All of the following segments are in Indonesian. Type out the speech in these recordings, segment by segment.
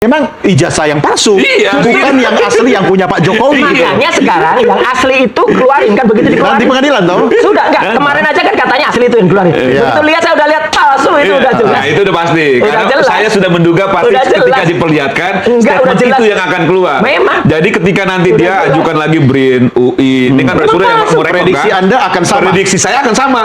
memang ijazah yang palsu, Iya, bukan yang asli yang punya Pak Jokowi. Makanya sekarang yang asli itu keluarin kan begitu dikeluarin. Nanti pengadilan toh? Sudah enggak, kemarin aja kan katanya asli itu yang keluarin. Iya. Begitu lihat saya udah lihat palsu itu udah jelas. Nah, itu udah pasti. Udah Karena jelas. saya sudah menduga pasti Udah ketika jelas. diperlihatkan Enggak, udah statement jelas. itu yang akan keluar. Memang. Jadi ketika nanti Udah dia jelas. ajukan lagi BRIN, UI, ini kan Rasulullah yang palsu. merekam Prediksi kan? Anda akan sama. Prediksi saya akan sama.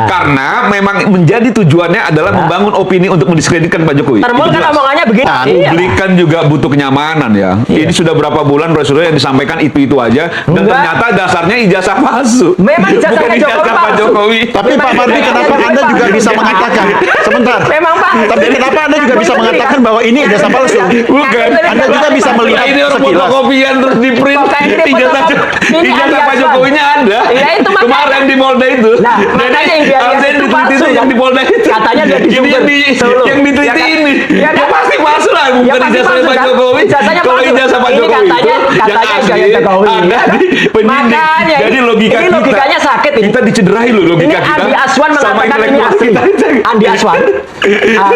Karena memang menjadi tujuannya adalah membangun opini untuk mendiskreditkan Pak Jokowi. Termul Itu kan jelas. omongannya begitu. Nah, Iya. Publik kan juga butuh kenyamanan ya. Ini sudah berapa bulan Rasulullah yang disampaikan itu aja dan Enggak. ternyata dasarnya ijazah palsu. Memang ijazahnya bukan ijazah Jokowi Pak palsu. Jokowi. Tapi Pak Mardi, Memang kenapa memang Anda Pak. juga bisa Enggak. mengatakan sebentar? Memang Pak. Tapi kenapa Anda juga bisa mengatakan bahwa ini ijazah palsu? Bukan. Anda juga bisa melihat Ini orang sekilas. fotokopian terus di print. Pokoknya ini Ijazah ini ijazah Andi Pak Aswan. Jokowinya ada. Ya, itu makanya. Kemarin di Polda itu. Nah, makanya yang dia lihat Alsen itu diteliti palsu, itu yang kan? di Polda itu. Katanya dia di Ini Sumber, Solo. yang diteliti Ya kan? ini. Ya kan? Ya pasti palsu lah. Ya Bukan pasti ijazah palsu, Pak kan? Jokowi. Ijazahnya Kalau palsu. ijazah Pak Ini Jokowi itu katanya yang asli ijazah Jokowi. ada di penyidik. Makanya Jadi logika ini kita. logikanya sakit ini. Kita dicederai loh logika Ini kita. Andi Aswan sama mengatakan ini intelektual asli. kita. Andi Aswan,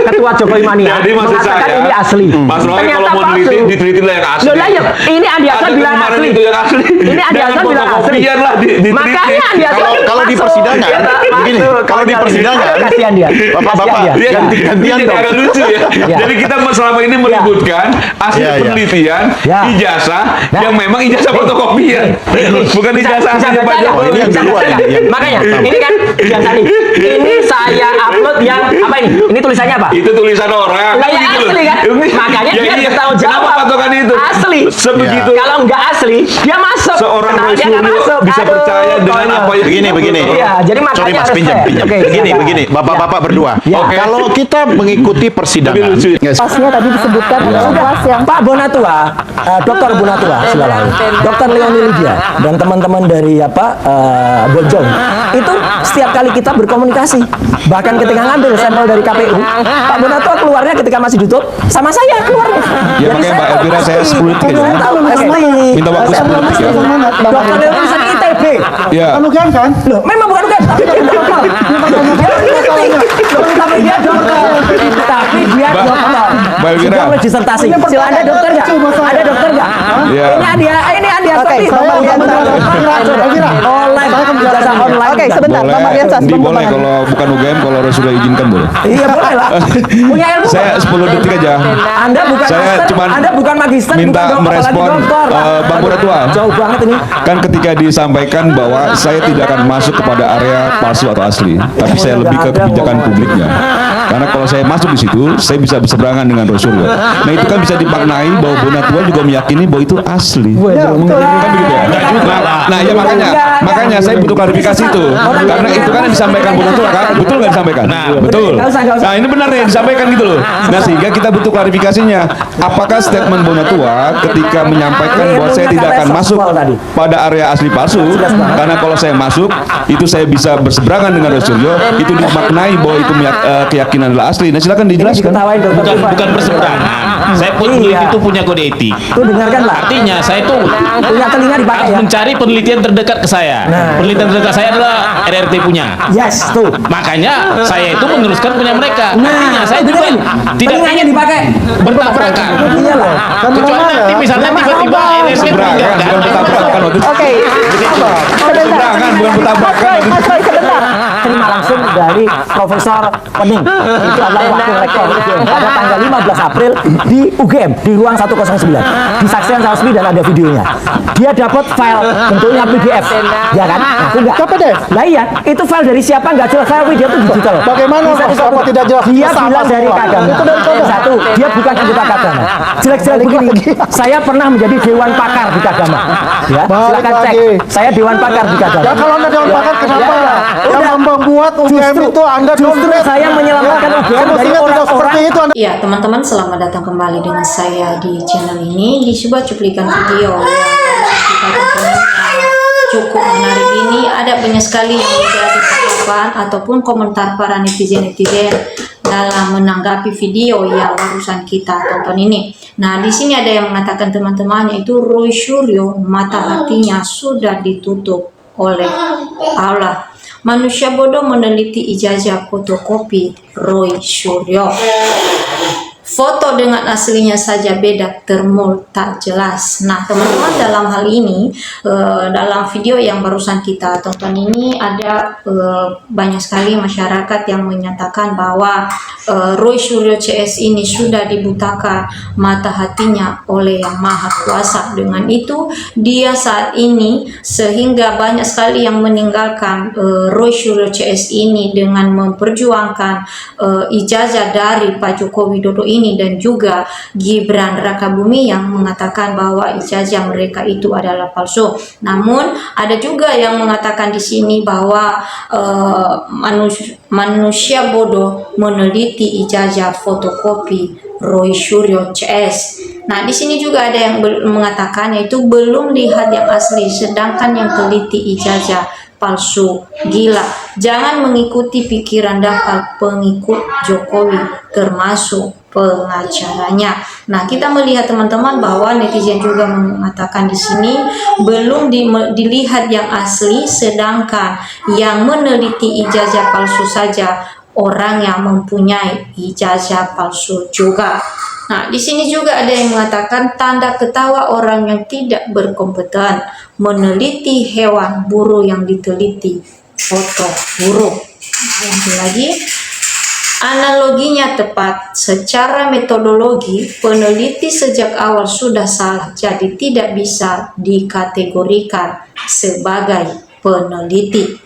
ketua Jokowi Mania, Jadi maksud mengatakan saya, ini asli. Mas Roy Ternyata kalau mau palsu. neliti, diteliti lah yang asli. Loh lah ya, ini Andi Aswan Ada bilang kemarin asli. itu yang asli. Ini Andi Jangan Aswan bilang asli. fotokopian lah diteliti. Makanya Andi Aswan Kalau di masuk. persidangan, Ya, begini, masuk. kalau di persidangan, kasihan dia. Bapak-bapak, Kasihan dia. ganti-gantian Ini dong. agak lucu ya. Ya. Jadi kita selama ini meributkan hasil Ya, ya. penelitian, Ya. ijazah Ya. yang memang ijazah fotokopian. Bukan ijazah aslinya Pak Jokowi. Oh, ini yang duluan Bisa, ini, yang makanya pertama. ini kan biasa nih. Ini saya upload yang apa ini? Ini tulisannya apa? Itu tulisan orang. Lah ya Gitu loh. asli kan? Makanya Ya dia iya. bertanggung jawab. Kenapa patokan itu? Asli. Sebegitu. Kalau nggak asli, dia masuk. Seorang Kenapa dia nggak Rasulullah masuk? bisa Aduh, percaya dengan konyol. apa yang Begini. Iya, jadi makanya Sorry Mas, harus pinjam. fair. Oke, Begini, silakan. Bapak-bapak berdua. Ya. Oke. Kalau kita mengikuti Tapi persidangan, lucu ya. Pasnya tadi disebutkan adalah kelas yang Pak Bonatua, Dokter Bonatua, silakan. Dokter Leoni Lydia dan teman-teman dari Bojong itu setiap kali kita berkomunikasi, bahkan ketika ngambil sampel dari KPU, Pak Bonatua keluarnya ketika masih ditutup sama saya keluarnya. Ya, makanya Mbak Elvira saya 10 detik aja. Minta waktu 10 detik ya. Dokter Leoni lulusan ITB. Ya. kan UGM kan? Loh, memang bukan tapi dia dokter. Tapi dia dokter. Tapi dia Mbak- dokter. Mbak Elvira. Sudah berdisertasi. Sila Anda dokter nggak? Ada dokter nggak? Iya. Ini Andi Aswati. Online. Ijazah online. Oke, sebentar, Pak Boleh, Mariansa, sebelum boleh Bapak- kalau bukan UGM kalau Rasulullah izinkan boleh. Iya boleh lah. Punya ilmu. Saya 10 detik aja. Anda bukan Saya master, cuman Anda bukan magister, minta bukan dokter, merespon, apalagi dokter. Bang Bonatua. Jauh banget ini. Kan ketika disampaikan bahwa saya tidak akan masuk kepada area palsu atau asli, tapi saya lebih ke kebijakan publiknya. Karena kalau saya masuk di situ, saya bisa berseberangan dengan Rasulullah. Nah itu kan bisa dimaknai bahwa Bonatua juga meyakini bahwa itu asli. Kan begitu ya? Nah ya makanya saya butuh klarifikasi itu. Karena itu kan yang disampaikan Bonatua kan, betul nggak disampaikan? Betul. Nah ini benar nih yang disampaikan gitu loh. Nah sehingga kita butuh klarifikasinya. Apakah statement Bonatua ketika menyampaikan bahwa saya tidak akan masuk pada area asli palsu, karena kalau saya masuk itu saya bisa berseberangan dengan Rasulullah, itu dimaknai bahwa itu keyakinan adalah asli. Nah silakan dijelaskan. Ketawain dokter. Bukan berseberangan. Saya pun peneliti itu punya kode etik. Tuh dengarkanlah. Artinya saya itu Punya telinga dipakai harus ya. mencari penelitian terdekat ke saya. Penelitian terdekat saya adalah RRT punya. Yes, tuh. Makanya saya itu meneruskan punya mereka. Artinya saya juga dengerin. tidak Telinganya ingin dipakai. bertabrakan. Iyalah. Kecuali nanti misalnya tiba-tiba RRT Berseberangan bukan bertabrakan waktu itu. Oke, Berseberangan bukan bertabrakan. Mas Roy, sebentar. Terima langsung dari Profesor Pening. Itu adalah wakil rektor UGM pada tanggal 15 April di UGM di ruang 109. Disaksikan sama Smi dan ada videonya. Dia dapat file bentuknya PDF, ya kan? Nah, aku enggak. PDF? Lah iya, itu file dari siapa enggak jelas, file video itu digital. Bagaimana, Bisa Mas? difoto. Apa tidak jelas? Dia Sama bilang dari semua. Kagama. Itu dari Kagama. Satu, dia bukan anggota Kagama. Jelek-jelek begini. Saya pernah menjadi dewan pakar di Kagama. Ya, Balik silakan cek. lagi. Saya dewan pakar di Kagama. Ya kalau Anda dewan pakar kenapa Ya, yang udah. membuat UGM itu Anda Justru dompet? saya menyelamatkan UGM dari Semestinya tidak orang-orang. seperti itu Anda. Ya, teman-teman, selamat datang kembali dengan saya di channel ini. Di sebuah cuplikan video yang kita tonton cukup menarik ini, ada banyak sekali yang menjadi tanggapan ataupun komentar para netizen-netizen dalam menanggapi video yang barusan kita tonton ini. Nah, di sini ada yang mengatakan teman-temannya itu Roy Suryo mata hatinya sudah ditutup oleh Allah. Manusia bodoh meneliti ijazah fotokopi Roy Suryo. Foto dengan aslinya saja beda, termul tak jelas. Nah teman-teman, dalam hal ini dalam video yang barusan kita tonton ini ada banyak sekali masyarakat yang menyatakan bahwa Roy Suryo CS ini sudah dibutakan mata hatinya oleh Yang Maha Kuasa. Dengan itu dia saat ini sehingga banyak sekali yang meninggalkan Roy Suryo CS ini dengan memperjuangkan ijazah dari Pak Joko Widodo ini, dan juga Gibran Rakabumi yang mengatakan bahwa ijazah mereka itu adalah palsu. Namun ada juga yang mengatakan di sini bahwa manusia bodoh meneliti ijazah fotokopi Roy Suryo CS. Nah, di sini juga ada yang mengatakan yaitu belum lihat yang asli, sedangkan yang teliti ijazah palsu. Gila, jangan mengikuti pikiran dangkal pengikut Jokowi, termasuk pengacaranya. Nah, kita melihat teman-teman bahwa netizen juga mengatakan di sini belum dilihat yang asli, sedangkan yang meneliti ijazah palsu saja orang yang mempunyai ijazah palsu juga. Nah, di sini juga ada yang mengatakan tanda ketawa orang yang tidak berkompeten meneliti hewan burung yang diteliti foto burung. Nah, lanjut lagi. Analoginya tepat. Secara metodologi, peneliti sejak awal sudah salah, jadi tidak bisa dikategorikan sebagai peneliti.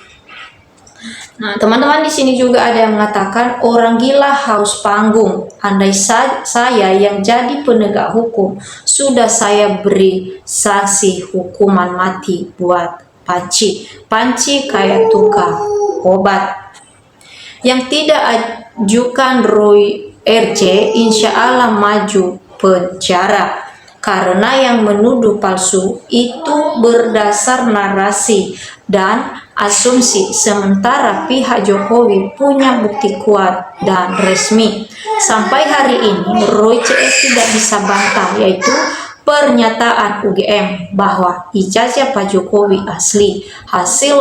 Nah, teman-teman, di sini juga ada yang mengatakan orang gila haus panggung. Andai saya yang jadi penegak hukum, sudah saya beri sanksi hukuman mati buat Panci. Panci kayak tukang obat. Yang tidak ajukan Roy RJ, insya Allah maju penjara. Karena yang menuduh palsu itu berdasar narasi dan asumsi, sementara pihak Jokowi punya bukti kuat dan resmi. Sampai hari ini Roy CS tidak bisa bantah, yaitu pernyataan UGM bahwa ijazah Pak Jokowi asli. Hasil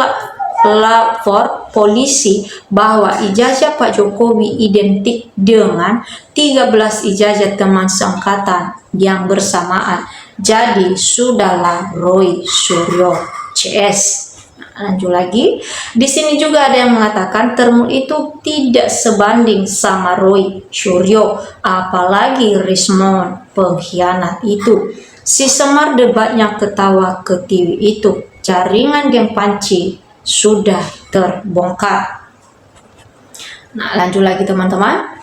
lapor polisi bahwa ijazah Pak Jokowi identik dengan 13 ijazah teman seangkatan yang bersamaan. Jadi sudahlah Roy Suryo CS. Lanjut lagi. Di sini juga ada yang mengatakan termul itu tidak sebanding sama Roy Suryo, apalagi Rismon pengkhianat itu. Si Semar debatnya ketawa ke TV itu. Jaringan geng Panci sudah terbongkar. Nah, lanjut lagi teman-teman.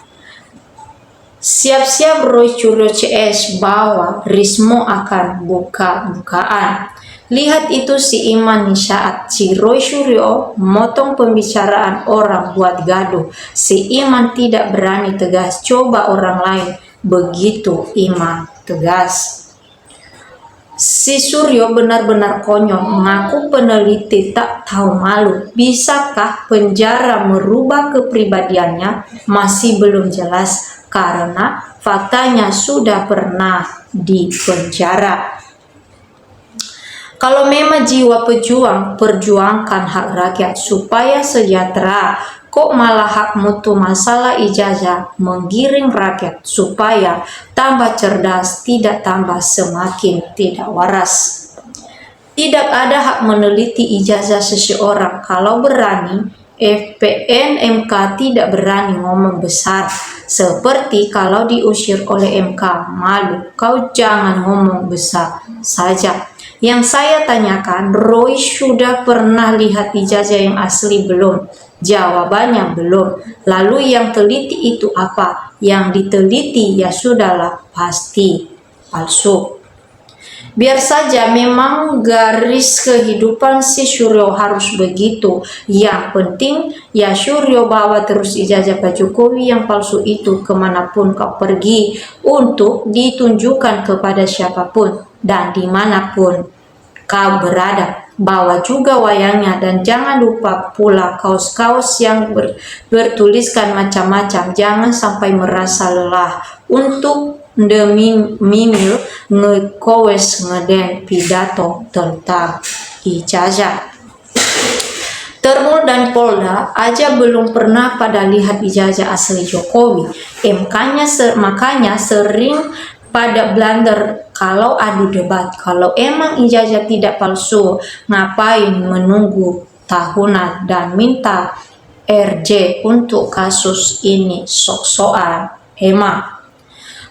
Siap-siap Roy Suryo CS bahwa Rismo akan buka-bukaan. Lihat itu si Iman nih, saat si Roy Suryo motong pembicaraan orang buat gaduh. Si Iman tidak berani tegas, coba orang lain. Begitu Iman tegas. Si Suryo benar-benar konyol, mengaku peneliti tak tahu malu. Bisakah penjara merubah kepribadiannya? Masih belum jelas karena faktanya sudah pernah di penjara. Kalau memang jiwa pejuang, perjuangkan hak rakyat supaya sejahtera. Kok malah hak mutu masalah ijazah menggiring rakyat supaya tambah cerdas, tidak tambah semakin tidak waras. Tidak ada hak meneliti ijazah seseorang. Kalau berani, FPN MK tidak berani ngomong besar. Seperti kalau diusir oleh MK, malu, kau jangan ngomong besar saja. Yang saya tanyakan, Roy sudah pernah lihat ijazah yang asli belum? Jawabannya belum. Lalu yang teliti itu apa? Yang diteliti ya sudahlah pasti palsu. Biar saja, memang garis kehidupan si Suryo harus begitu. Yang penting ya Suryo bawa terus ijazah Pak Jokowi yang palsu itu kemanapun kau pergi untuk ditunjukkan kepada siapapun dan dimanapun kau berada. Bawa juga wayangnya dan jangan lupa pula kaos-kaos yang bertuliskan macam-macam. Jangan sampai merasa lelah untuk mimil ngekowes ngeden pidato tentang ijazah. Termul dan Polda aja belum pernah pada lihat ijazah asli Jokowi. Makanya sering pada blunder kalau adu debat. Kalau emang ijazah tidak palsu, ngapain menunggu tahunan dan minta RJ untuk kasus ini sok-sokan? Hemat.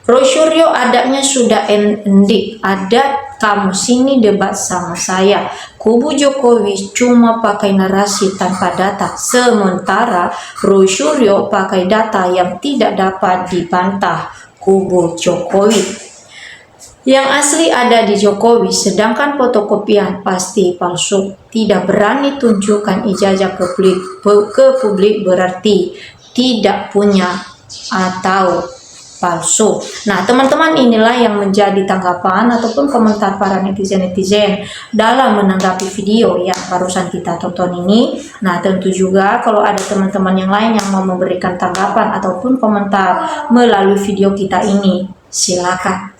Roy Suryo adanya sudah endik, ada kamu sini debat sama saya. Kubu Jokowi cuma pakai narasi tanpa data, sementara Roy Suryo pakai data yang tidak dapat dibantah kubu Jokowi. Yang asli ada di Jokowi, sedangkan fotokopian pasti palsu. Tidak berani tunjukkan ijazah ke publik berarti tidak punya atau palsu. Nah, teman-teman, inilah yang menjadi tanggapan ataupun komentar para netizen-netizen dalam menanggapi video yang barusan kita tonton ini. Nah, tentu juga kalau ada teman-teman yang lain yang mau memberikan tanggapan ataupun komentar melalui video kita ini, silakan.